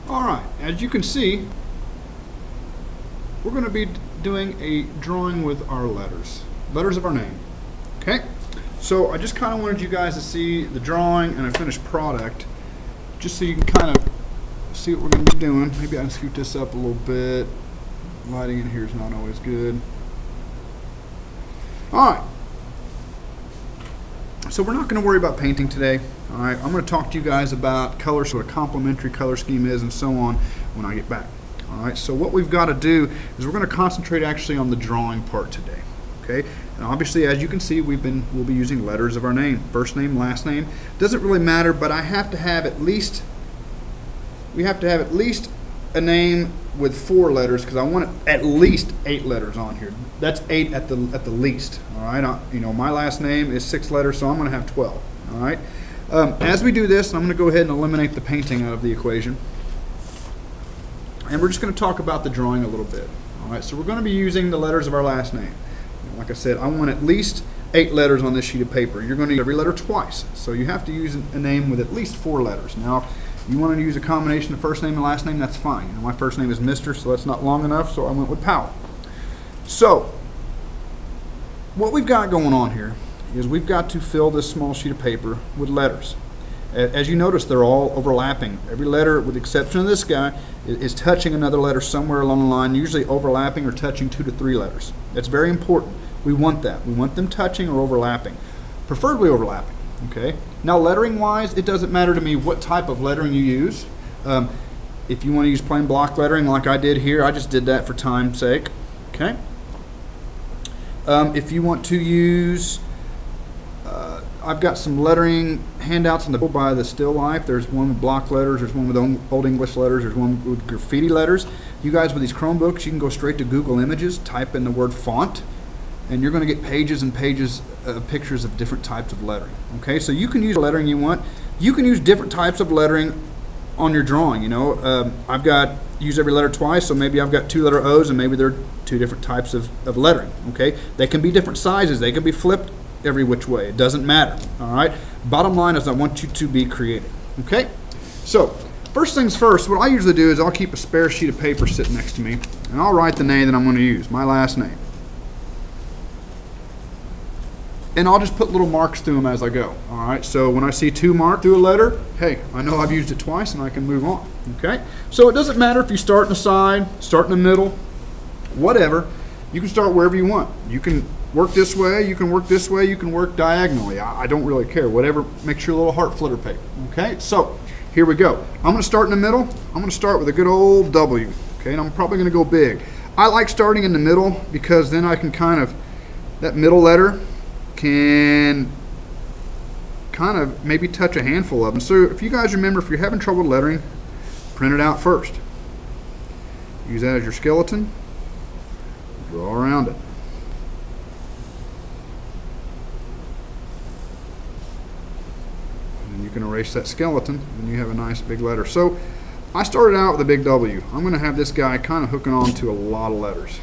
Alright, as you can see, we're going to be doing a drawing with our letters of our name. Okay, so I just kind of wanted you guys to see the drawing and a finished product, just so you can kind of see what we're going to be doing. Maybe I can scoot this up a little bit. Lighting in here is not always good. Alright, so we're not going to worry about painting today. Alright, I'm going to talk to you guys about colors, what a complementary color scheme is, and so on when I get back. Alright, so what we've got to do is we're going to concentrate actually on the drawing part today. Okay, and obviously, as you can see, we'll be using letters of our name, first name, last name. Doesn't really matter, but we have to have at least a name with 4 letters, because I want at least 8 letters on here. That's 8 at the least. All right, you know, my last name is 6 letters, so I'm going to have 12. All right. As we do this, I'm going to go ahead and eliminate the painting out of the equation, and we're just going to talk about the drawing a little bit. All right, so we're going to be using the letters of our last name. Like I said, I want at least 8 letters on this sheet of paper. You're going to use every letter twice, so you have to use a name with at least 4 letters. Now, if you want to use a combination of first name and last name, that's fine. You know, my first name is Mr., so that's not long enough, so I went with Powell. So, what we've got going on here is we've got to fill this small sheet of paper with letters. As you notice, they're all overlapping. Every letter, with the exception of this guy, is touching another letter somewhere along the line, usually overlapping or touching 2 to 3 letters. That's very important. We want that. We want them touching or overlapping, preferably overlapping. Okay. Now, lettering-wise, it doesn't matter to me what type of lettering you use. If you want to use plain block lettering like I did here, I just did that for time's sake. Okay. If you want to use, I've got some lettering handouts in the book by the Still Life. There's one with block letters, there's one with Old English letters, there's one with graffiti letters. You guys with these Chromebooks, you can go straight to Google Images, type in the word font, and you're going to get pages and pages of pictures of different types of lettering. Okay, so you can use the lettering you want. You can use different types of lettering on your drawing. You know, I've got use every letter twice, so maybe I've got 2 letter O's, and maybe they're 2 different types of lettering. Okay, they can be different sizes. They can be flipped every which way. It doesn't matter. All right. Bottom line is I want you to be creative. Okay. So first things first, what I usually do is I'll keep a spare sheet of paper sitting next to me, and I'll write the name that I'm going to use, my last name. And I'll just put little marks through them as I go. All right, so when I see 2 marked through a letter, hey, I know I've used it twice and I can move on. Okay, so it doesn't matter if you start in the side, start in the middle, whatever. You can start wherever you want. You can work this way, you can work this way, you can work diagonally. I don't really care. Whatever makes your little heart flutter paper. Okay, so here we go. I'm going to start in the middle. I'm going to start with a good old W. Okay, and I'm probably going to go big. I like starting in the middle because then I can kind of, that middle letter can kind of maybe touch a handful of them. So if you guys remember, if you're having trouble with lettering, print it out first. Use that as your skeleton. Draw around it. And you can erase that skeleton and you have a nice big letter. So I started out with a big W. I'm going to have this guy kind of hooking on to a lot of letters.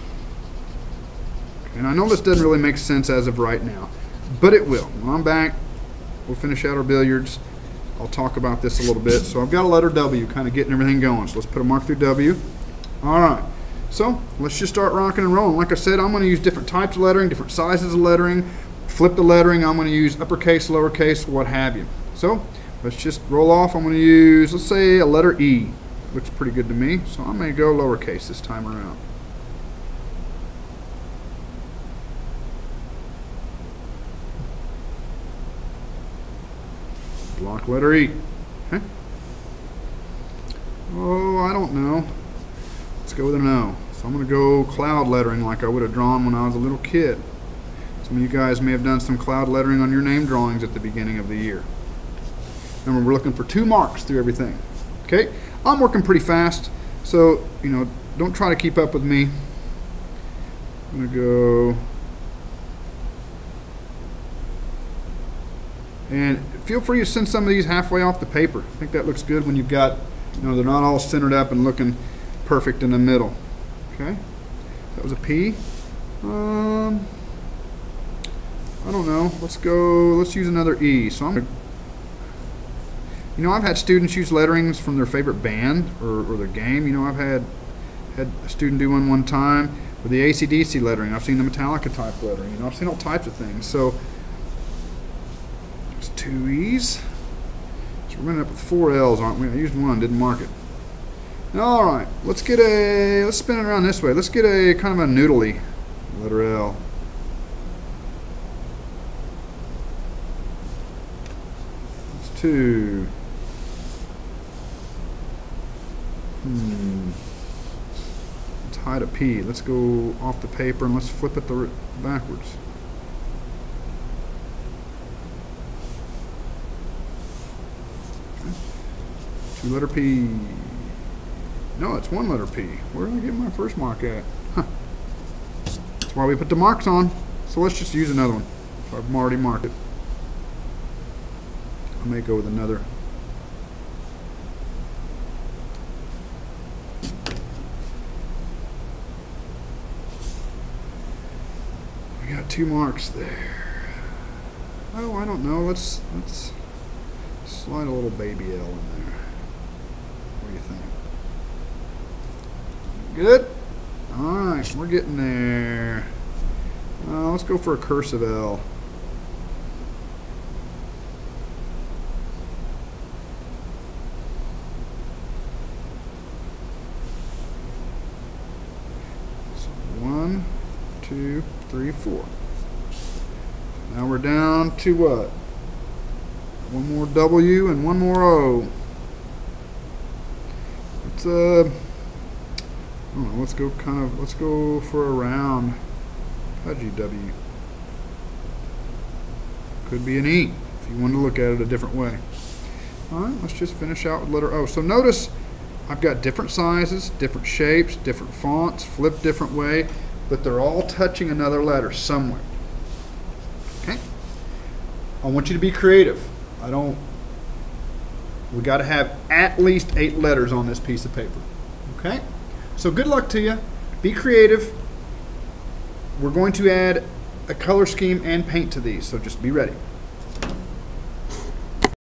And I know this doesn't really make sense as of right now, but it will. When I'm back, we'll finish out our billiards. I'll talk about this a little bit. So I've got a letter W kind of getting everything going. So let's put a mark through W. All right. So let's just start rocking and rolling. Like I said, I'm going to use different types of lettering, different sizes of lettering. Flip the lettering. I'm going to use uppercase, lowercase, what have you. So let's just roll off. I'm going to use, let's say, a letter E. Looks pretty good to me. So I'm going to go lowercase this time around. Block letter E. Okay. Oh, I don't know. Let's go with an O. So I'm going to go cloud lettering like I would have drawn when I was a little kid. Some of you guys may have done some cloud lettering on your name drawings at the beginning of the year. Remember, we're looking for 2 marks through everything. Okay? I'm working pretty fast, so, you know, don't try to keep up with me. I'm going to go... And feel free to send some of these halfway off the paper. I think that looks good when you've got, you know, they're not all centered up and looking perfect in the middle. Okay, that was a P. I don't know. Let's use another E. So I'm gonna, You know, I've had students use letterings from their favorite band or their game. You know, I've had a student do one time with the AC/DC lettering. I've seen the Metallica type lettering. You know, I've seen all types of things. So it's 2 E's. So we're going to end up with 4 L's, aren't we? I used one, didn't mark it. All right, let's spin it around this way. Let's get a kind of a noodly letter L. That's 2. Let's hide a P. Let's go off the paper and let's flip it backwards. Okay. 2-letter P. No, it's 1-letter P. Where did I get my first mark at? Huh. That's why we put the marks on. So let's just use another one. If I've already marked it, I may go with another. We got 2 marks there. Oh, I don't know. Let's slide a little baby L in there. What do you think? Good? Alright, we're getting there. Let's go for a cursive L. So 1, 2, 3, 4. Now we're down to what? One more W and one more O. I don't know, let's go for a round pudgy W. Could be an E if you want to look at it a different way. Alright, let's just finish out with letter O. So notice I've got different sizes, different shapes, different fonts, flipped different way, but they're all touching another letter somewhere. Okay? I want you to be creative. We got to have at least 8 letters on this piece of paper. Okay? So good luck to you. Be creative. We're going to add a color scheme and paint to these, so just be ready.